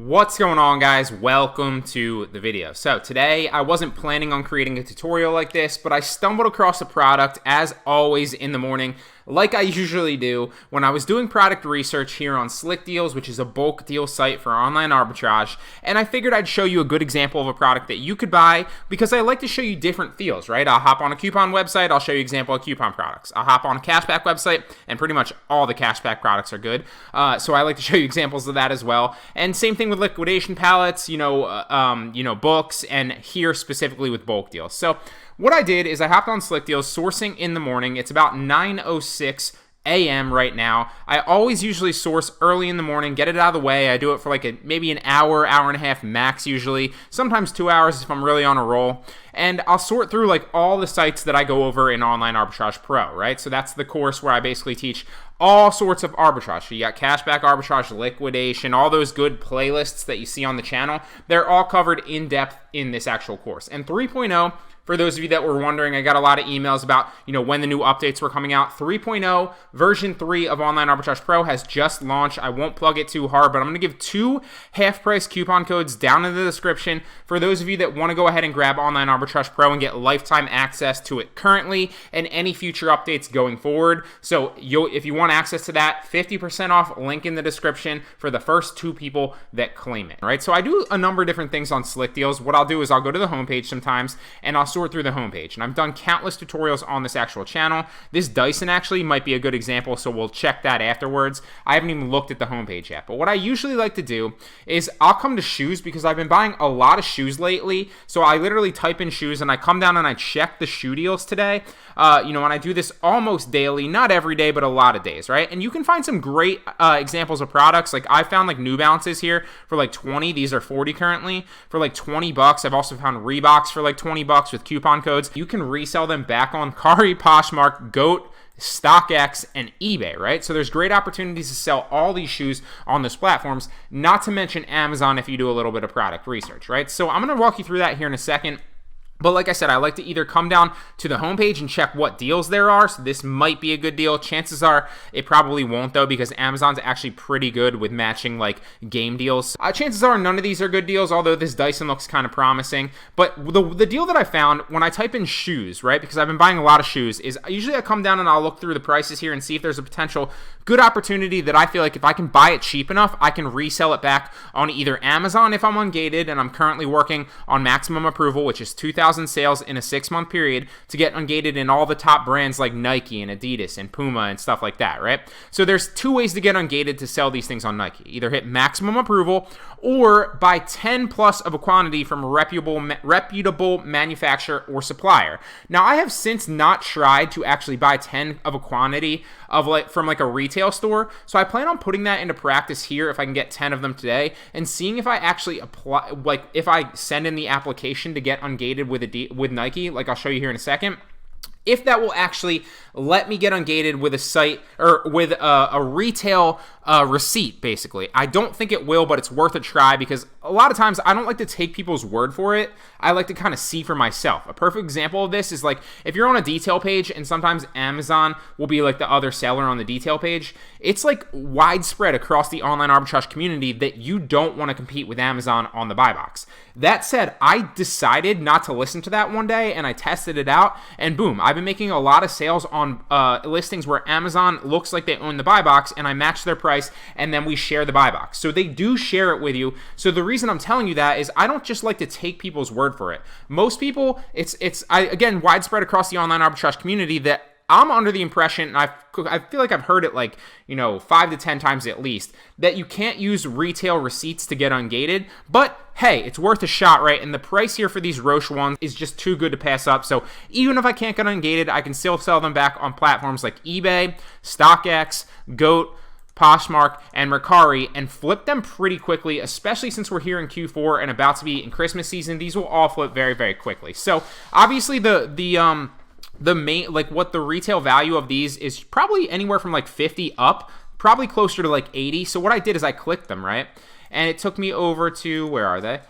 What's going on, guys? Welcome to the video. So today I wasn't planning on creating a tutorial like this, but I stumbled across a product as always in the morning, like I usually do when I was doing product research here on Slick Deals, which is a bulk deal site for online arbitrage, and I figured I'd show you a good example of a product that you could buy because I like to show you different feels, right? I'll hop on a coupon website, I'll show you an example of coupon products. I'll hop on a cashback website, and pretty much all the cashback products are good. So I like to show you examples of that as well. And same thing with liquidation pallets, books, and here specifically with bulk deals. So what I did is I hopped on Slick Deals, sourcing in the morning. It's about 9:06 a.m. right now. I always usually source early in the morning, get it out of the way. I do it for like maybe an hour, hour and a half max usually, sometimes 2 hours if I'm really on a roll. And I'll sort through like all the sites that I go over in Online Arbitrage Pro, right? So that's the course where I basically teach all sorts of arbitrage. So you got cashback arbitrage, liquidation, all those good playlists that you see on the channel. They're all covered in depth in this actual course. And 3.0, for those of you that were wondering, I got a lot of emails about, when the new updates were coming out. 3.0, version 3 of Online Arbitrage Pro has just launched. I won't plug it too hard, but I'm going to give 2 half-price coupon codes down in the description for those of you that want to go ahead and grab Online Arbitrage Pro and get lifetime access to it currently and any future updates going forward. So if you want access to that, 50% off, link in the description for the first 2 people that claim it, right? So I do a number of different things on Slick Deals. What I'll do is I'll go to the homepage sometimes and I'll sort through the homepage. And I've done countless tutorials on this actual channel. This Dyson actually might be a good example, so we'll check that afterwards. I haven't even looked at the homepage yet. But what I usually like to do is I'll come to shoes because I've been buying a lot of shoes lately. So I literally type in shoes and I come down and I check the shoe deals today. And I do this almost daily, not every day, but a lot of days, right? And you can find some great examples of products. Like I found like New Balances here for like 20. These are 40 currently for like 20 bucks. I've also found Reeboks for like 20 bucks with coupon codes. You can resell them back on Kari, Poshmark, Goat, StockX, and eBay, right? So there's great opportunities to sell all these shoes on those platforms, not to mention Amazon if you do a little bit of product research, right? So I'm going to walk you through that here in a second. But like I said, I like to either come down to the homepage and check what deals there are. So this might be a good deal. Chances are it probably won't though, because Amazon's actually pretty good with matching like game deals. Chances are none of these are good deals, although this Dyson looks kind of promising. But the deal that I found when I type in shoes, right, because I've been buying a lot of shoes, is usually I come down and I'll look through the prices here and see if there's a potential good opportunity that I feel like if I can buy it cheap enough, I can resell it back on either Amazon if I'm ungated, and I'm currently working on maximum approval, which is 2,000 sales in a 6-month period to get ungated in all the top brands like Nike and Adidas and Puma and stuff like that, right? So there's 2 ways to get ungated to sell these things on Nike. Either hit maximum approval or buy 10 plus of a quantity from a reputable manufacturer or supplier. Now, I have since not tried to actually buy 10 of a quantity of from a retail store, so I plan on putting that into practice here if I can get 10 of them today and seeing if I actually apply, if I send in the application to get ungated with Nike, like I'll show you here in a second, if that will actually let me get ungated with a site or with a retail receipt, basically. I don't think it will, but it's worth a try because a lot of times I don't like to take people's word for it. I like to kind of see for myself. A perfect example of this is like if you're on a detail page and sometimes Amazon will be like the other seller on the detail page, it's like widespread across the online arbitrage community that you don't want to compete with Amazon on the buy box. That said, I decided not to listen to that one day and I tested it out and boom, I've been making a lot of sales on listings where Amazon looks like they own the buy box and I match their price and then we share the buy box. So they do share it with you. So the reason I'm telling you that is I don't just like to take people's word for it. Most people, it's again widespread across the online arbitrage community that I'm under the impression, and I feel like I've heard it 5 to 10 times at least, that you can't use retail receipts to get ungated. But hey, it's worth a shot, right? And the price here for these Roshe ones is just too good to pass up. So even if I can't get ungated, I can still sell them back on platforms like eBay, StockX, Goat, Poshmark, and Mercari and flip them pretty quickly, especially since we're here in Q4 and about to be in Christmas season. These will all flip very, very quickly. So obviously the main, what the retail value of these is probably anywhere from 50 up, probably closer to 80. So what I did is I clicked them, right? And it took me over to, where are they?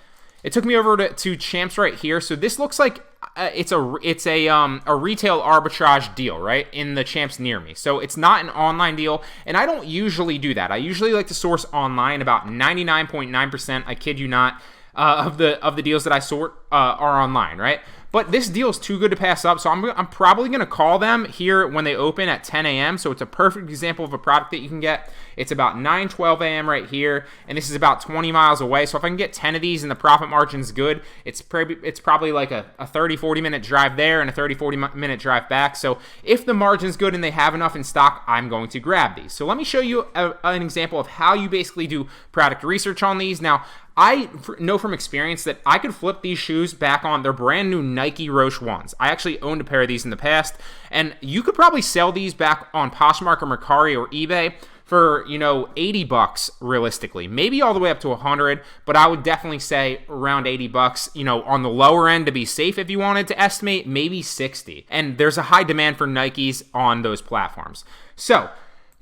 It took me over to Champs right here. So this looks like it's a retail arbitrage deal, right, in the champs near me. So it's not an online deal, and I don't usually do that. I usually like to source online. About 99.9%, I kid you not, of the deals that I sort are online, right? But this deal is too good to pass up, so I'm probably going to call them here when they open at 10 a.m. So it's a perfect example of a product that you can get. It's about 9:12 a.m. right here, and this is about 20 miles away. So if I can get 10 of these and the profit margin's good, it's probably like a 30-40 minute drive there and a 30-40 minute drive back. So if the margin's good and they have enough in stock, I'm going to grab these. So let me show you an example of how you basically do product research on these. Now, I know from experience that I could flip these shoes back on their brand new Nike Roshe 1s. I actually owned a pair of these in the past, and you could probably sell these back on Poshmark or Mercari or eBay for, you know, $80 realistically, maybe all the way up to $100, but I would definitely say around $80, you know, on the lower end to be safe. If you wanted to estimate, maybe 60. And there's a high demand for Nikes on those platforms. So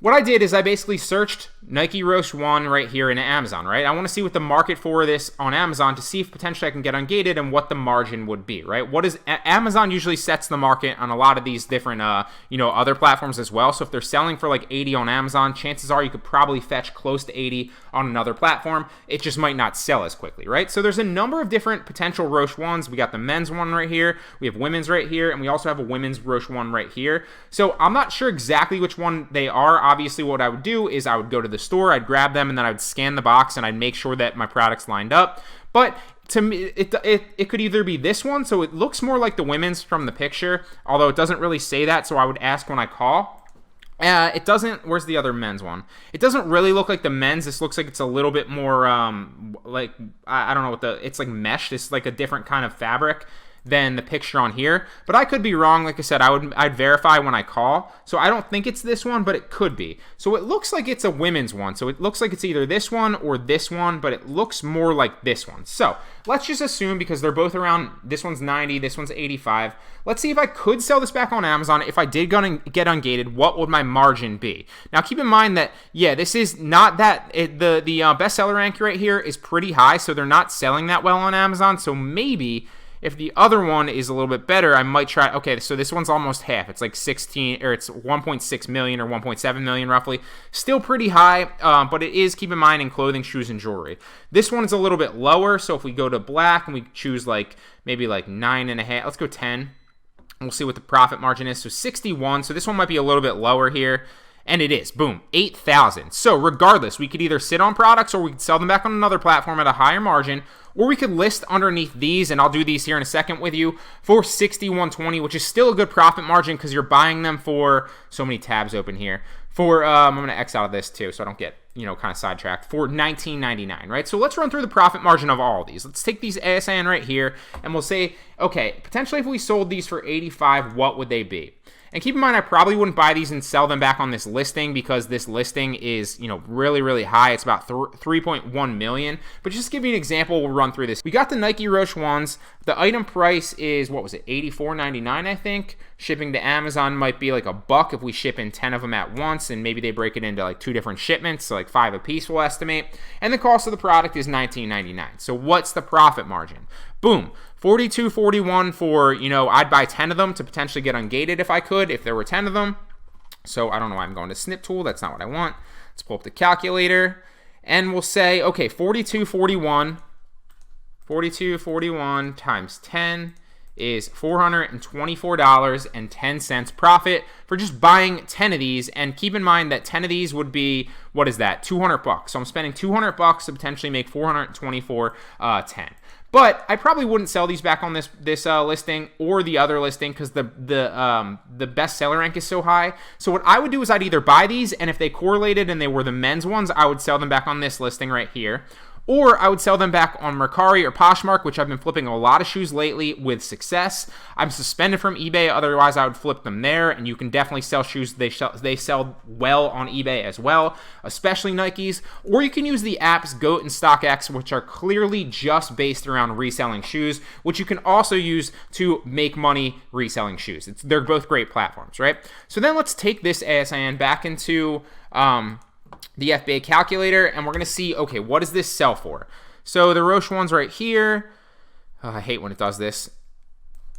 what I did is I basically searched Nike Roshe 1 right here in Amazon, right? I want to see what the market for this on Amazon to see if potentially I can get ungated and what the margin would be, right? What is Amazon usually sets the market on a lot of these different, other platforms as well. So if they're selling for like 80 on Amazon, chances are you could probably fetch close to 80 on another platform. It just might not sell as quickly, right? So there's a number of different potential Roshe 1s. We got the men's one right here. We have women's right here, and we also have a women's Roshe 1 right here. So I'm not sure exactly which one they are. Obviously, what I would do is I would go to the store, I'd grab them, and then I would scan the box, and I'd make sure that my products lined up. But to me, it could either be this one, so it looks more like the women's from the picture, although it doesn't really say that, so I would ask when I call. It doesn't. Where's the other men's one? It doesn't really look like the men's. This looks like it's a little bit more like I don't know what it's like mesh. It's like a different kind of fabric than the picture on here, but I could be wrong. Like I said, I'd verify when I call, so I don't think it's this one, but it could be. So it looks like it's a women's one, so it looks like it's either this one or this one, but it looks more like this one. So let's just assume, because they're both around, this one's 90, this one's 85, let's see if I could sell this back on Amazon. If I did get ungated, what would my margin be? Now keep in mind that, yeah, this is not that, the bestseller rank right here is pretty high, so they're not selling that well on Amazon, so maybe if the other one is a little bit better, I might try. Okay, so this one's almost half. It's like 16, or it's 1.6 million or 1.7 million roughly. Still pretty high, but it is, keep in mind, in clothing, shoes, and jewelry. This one's a little bit lower, so if we go to black and we choose like maybe like 9.5, let's go 10. We'll see what the profit margin is. So 61. So this one might be a little bit lower here. And it is, boom, 8,000. So regardless, we could either sit on products or we could sell them back on another platform at a higher margin, or we could list underneath these, and I'll do these here in a second with you, for 61.20, which is still a good profit margin because you're buying them for, so many tabs open here, for, I'm going to X out of this too so I don't get, kind of sidetracked, for $19.99, right? So let's run through the profit margin of all of these. Let's take these ASIN right here, and we'll say, okay, potentially if we sold these for 85, what would they be? And keep in mind, I probably wouldn't buy these and sell them back on this listing because this listing is, really, really high. It's about 3.1 million. But just to give you an example, we'll run through this. We got the Nike Roshe 1s. The item price is, what was it, $84.99, I think. Shipping to Amazon might be like $1 if we ship in 10 of them at once, and maybe they break it into like 2 different shipments, so like 5 a piece we'll estimate. And the cost of the product is $19.99. So what's the profit margin? Boom. 42.41 for, I'd buy 10 of them to potentially get ungated if I could, if there were 10 of them. So I don't know why I'm going to snip tool. That's not what I want. Let's pull up the calculator, and we'll say, okay, 42.41 times 10 is $424.10 profit for just buying 10 of these. And keep in mind that 10 of these would be, what is that, $200. So I'm spending $200 to potentially make $424.10. But I probably wouldn't sell these back on this listing or the other listing because the bestseller rank is so high. So what I would do is I'd either buy these, and if they correlated and they were the men's ones, I would sell them back on this listing right here. Or I would sell them back on Mercari or Poshmark, which I've been flipping a lot of shoes lately with success. I'm suspended from eBay, otherwise I would flip them there, and you can definitely sell shoes. They sell well on eBay as well, especially Nikes. Or you can use the apps GOAT and StockX, which are clearly just based around reselling shoes, which you can also use to make money reselling shoes. They're both great platforms, right? So then let's take this ASIN back into the Fba Calculator, and we're going to see, okay, what does this sell for? So the Roshe one's right here. I hate when it does this.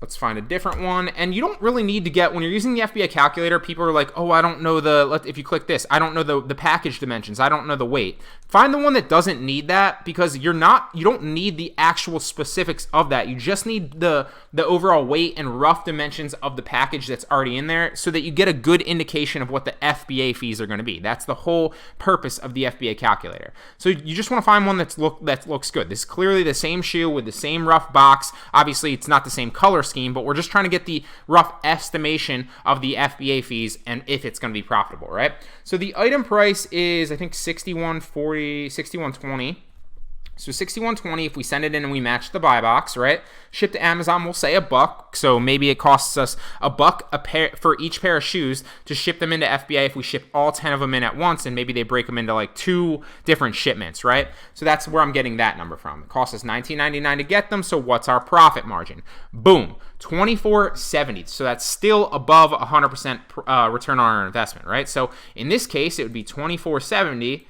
Let's find a different one. And you don't really need to get, when you're using the FBA calculator, people are like, oh, I don't know if you click this, I don't know the package dimensions, I don't know the weight. Find the one that doesn't need that, because you don't need the actual specifics of that. You just need the overall weight and rough dimensions of the package that's already in there, so that you get a good indication of what the FBA fees are going to be. That's the whole purpose of the FBA calculator. So you just want to find one that looks good. This is clearly the same shoe with the same rough box. Obviously, it's not the same color scheme, but we're just trying to get the rough estimation of the FBA fees and if it's going to be profitable, right? So the item price is, I think, $61.40, $61.20. So $61.20 if we send it in and we match the buy box, right? Ship to Amazon, we'll say $1. So maybe it costs us $1 a pair for each pair of shoes to ship them into FBA if we ship all 10 of them in at once, and maybe they break them into like 2 different shipments, right? So that's where I'm getting that number from. It costs us $19.99 to get them, so what's our profit margin? Boom, $24.70. So that's still above 100% return on our investment, right? So in this case, it would be $24.70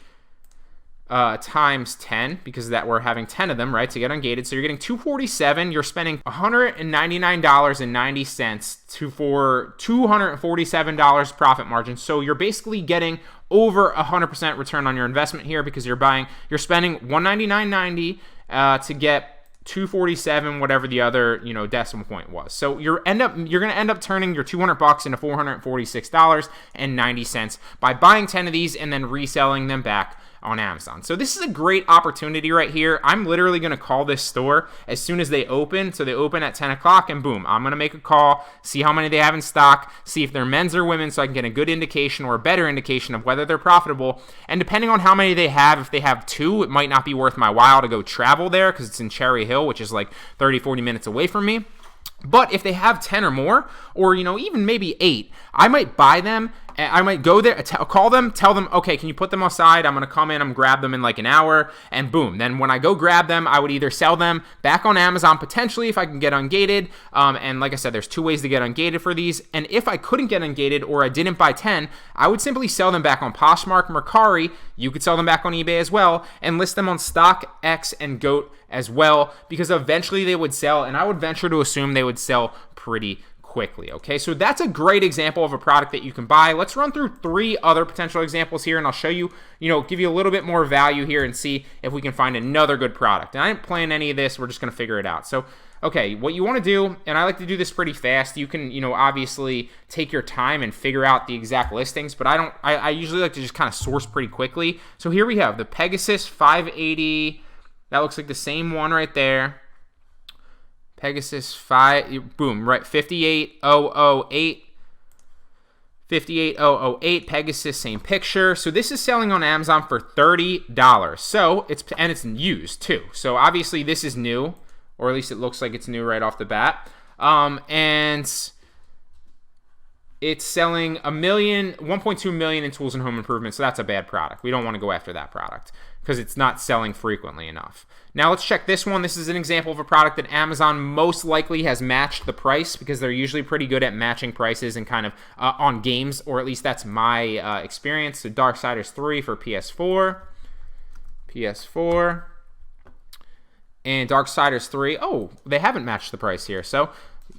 times 10, because that we're having 10 of them, right, to get ungated. So you're getting $247. You're spending $199.90 for $247 profit margin. So you're basically getting over 100% return on your investment here, because you're spending $199.90 to get $247, whatever the other decimal point was. So you're going to end up turning your $200 into $446.90 by buying 10 of these and then reselling them back on Amazon. So this is a great opportunity right here. I'm literally going to call this store as soon as they open. So they open at 10 o'clock and boom, I'm going to make a call, see how many they have in stock, see if they're men's or women's, so I can get a good indication or a better indication of whether they're profitable. And depending on how many they have, if they have 2, it might not be worth my while to go travel there, because it's in Cherry Hill, which is like 30-40 minutes away from me. But if they have 10 or more, or even maybe 8, I might buy them. I might go there, call them, tell them, okay, can you put them aside? I'm going to come in, I'm grab them in like an hour, and boom. Then when I go grab them, I would either sell them back on Amazon, potentially, if I can get ungated. And like I said, there's 2 ways to get ungated for these. And if I couldn't get ungated, or I didn't buy 10, I would simply sell them back on Poshmark, Mercari. You could sell them back on eBay as well, and list them on StockX and GOAT as well, because eventually they would sell, and I would venture to assume they would sell pretty quickly. Okay, so that's a great example of a product that you can buy. Let's run through 3 other potential examples here, and I'll show you, give you a little bit more value here and see if we can find another good product. And I didn't plan any of this, we're just going to figure it out. So, okay, what you want to do, and I like to do this pretty fast, you can, obviously take your time and figure out the exact listings, but I usually like to just kind of source pretty quickly. So here we have the Pegasus 580, that looks like the same one right there. Pegasus 5, boom, right, 58008. 58008 Pegasus, same picture. So this is selling on Amazon for $30. So it's used too. So obviously this is new, or at least it looks like it's new right off the bat. And it's selling $1.2 million in tools and home improvement. So that's a bad product. We don't want to go after that product because it's not selling frequently enough. Now let's check this one. This is an example of a product that Amazon most likely has matched the price, because they're usually pretty good at matching prices and kind of on games, or at least that's my experience. So Darksiders 3 for PS4. And Darksiders 3, oh, they haven't matched the price here. So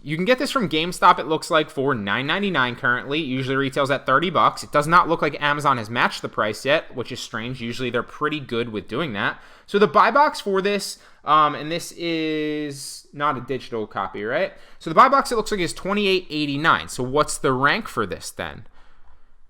you can get this from GameStop, it looks like, for $9.99 currently. It usually retails at $30. It does not look like Amazon has matched the price yet, which is strange. Usually they're pretty good with doing that. So the buy box for this, and this is not a digital copy, right? So the buy box, it looks like, is $28.89. So what's the rank for this then?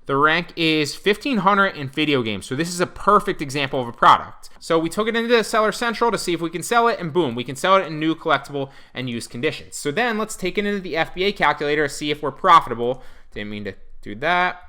The rank is 1,500 in video games. So this is a perfect example of a product. So we took it into Seller Central to see if we can sell it, and boom, we can sell it in new, collectible, and used conditions. So then let's take it into the FBA calculator, see if we're profitable. Didn't mean to do that.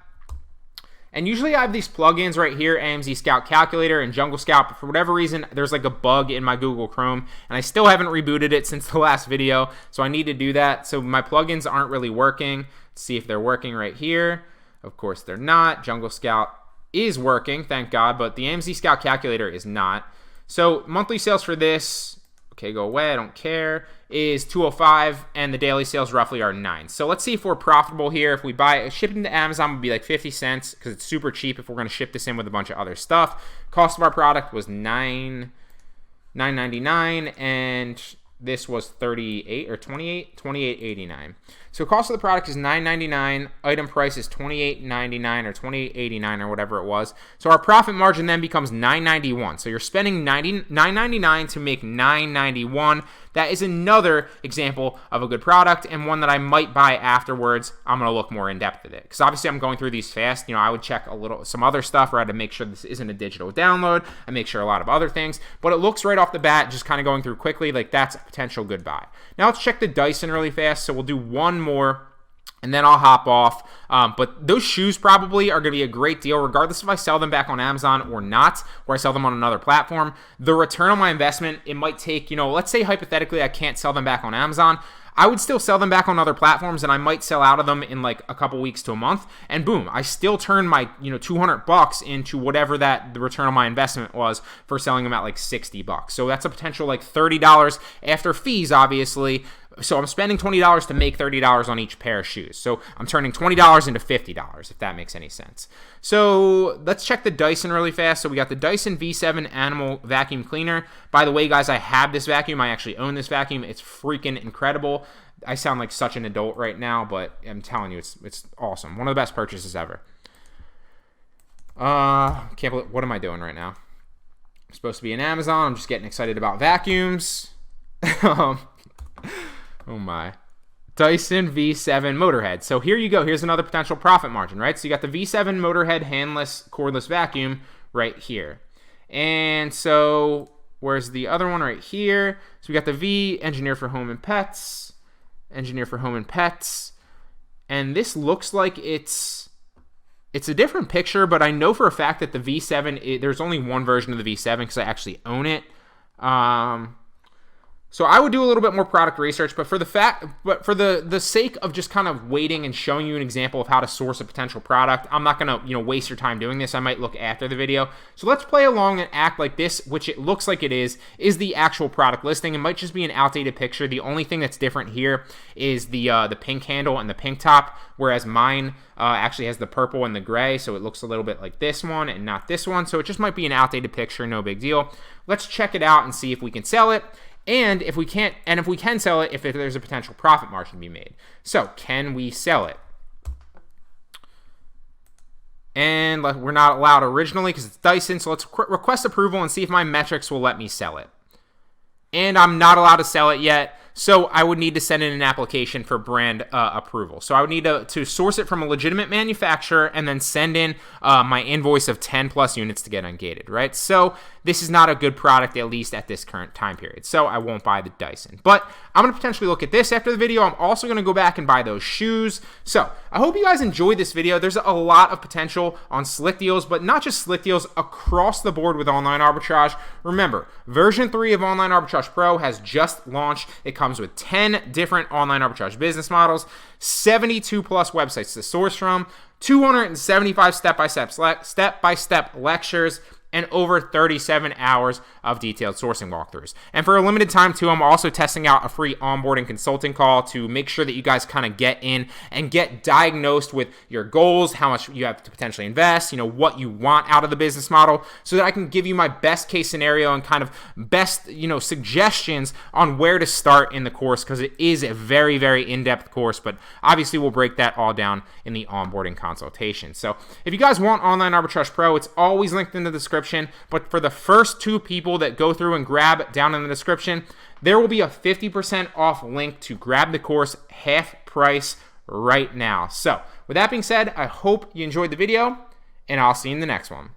And usually I have these plugins right here, AMZ Scout Calculator and Jungle Scout, but for whatever reason, there's like a bug in my Google Chrome, and I still haven't rebooted it since the last video, so I need to do that. So my plugins aren't really working. Let's see if they're working right here. Of course they're not. Jungle Scout is working, thank God, but the AMZ Scout Calculator is not. So monthly sales for this, okay, go away, I don't care, is 205, and the daily sales roughly are 9. So let's see if we're profitable here. If we buy, shipping to Amazon would be like 50 cents, because it's super cheap if we're going to ship this in with a bunch of other stuff. Cost of our product was $9.99, and this was 38 or 28, 28.89. So cost of the product is $9.99. Item price is $28.99 or $28.89 or whatever it was. So our profit margin then becomes $9.91. So you're spending $9.99 to make $9.91. That is another example of a good product and one that I might buy afterwards. I'm going to look more in depth at it because obviously I'm going through these fast. I would check some other stuff, right, to make sure this isn't a digital download. I make sure a lot of other things, but it looks right off the bat, just kind of going through quickly, like that's a potential good buy. Now let's check the Dyson really fast. So we'll do one more and then I'll hop off. But those shoes probably are going to be a great deal, regardless if I sell them back on Amazon or not, or I sell them on another platform. The return on my investment, it might take, let's say hypothetically I can't sell them back on Amazon. I would still sell them back on other platforms, and I might sell out of them in like a couple weeks to a month, and boom, I still turn my $200 into whatever the return on my investment was for selling them at like $60. So that's a potential like $30 after fees, obviously. So I'm spending $20 to make $30 on each pair of shoes. So I'm turning $20 into $50, if that makes any sense. So let's check the Dyson really fast. So we got the Dyson V7 Animal Vacuum Cleaner. By the way, guys, I have this vacuum. I actually own this vacuum. It's freaking incredible. I sound like such an adult right now, but I'm telling you, it's awesome. One of the best purchases ever. Can't believe, what am I doing right now? I'm supposed to be in Amazon. I'm just getting excited about vacuums. Oh my. Dyson V7 Motorhead. So here you go. Here's another potential profit margin, right? So you got the V7 Motorhead handless cordless vacuum right here. And so where's the other one right here? So we got the V Engineer for Home and Pets. Engineer for Home and Pets. And this looks like it's a different picture, but I know for a fact that the V7, there's only one version of the V7 because I actually own it. So I would do a little bit more product research, but for the sake of just kind of waiting and showing you an example of how to source a potential product, I'm not going to, waste your time doing this. I might look after the video. So let's play along and act like this, which it looks like it is the actual product listing. It might just be an outdated picture. The only thing that's different here is the pink handle and the pink top, whereas mine actually has the purple and the gray, so it looks a little bit like this one and not this one. So it just might be an outdated picture, no big deal. Let's check it out and see if we can sell it. And if we can't, and if we can sell it, if there's a potential profit margin to be made. So can we sell it? And we're not allowed originally because it's Dyson. So let's request approval and see if my metrics will let me sell it. And I'm not allowed to sell it yet. So I would need to send in an application for brand approval. So I would need to source it from a legitimate manufacturer and then send in my invoice of 10 plus units to get ungated, right? So this is not a good product, at least at this current time period. So I won't buy the Dyson. But I'm going to potentially look at this after the video. I'm also going to go back and buy those shoes. So I hope you guys enjoyed this video. There's a lot of potential on slick deals, but not just slick deals, across the board with online arbitrage. Remember, version 3 of Online Arbitrage Pro has just launched. It comes with 10 different online arbitrage business models, 72 plus websites to source from, 275 step-by-step lectures, and over 37 hours of detailed sourcing walkthroughs. And for a limited time too, I'm also testing out a free onboarding consulting call to make sure that you guys kind of get in and get diagnosed with your goals, how much you have to potentially invest, what you want out of the business model, so that I can give you my best case scenario and kind of best, suggestions on where to start in the course, because it is a very, very in-depth course, but obviously we'll break that all down in the onboarding consultation. So if you guys want Online Arbitrage Pro, it's always linked in the description. But for the first 2 people that go through and grab down in the description, there will be a 50% off link to grab the course half price right now. So with that being said, I hope you enjoyed the video, and I'll see you in the next one.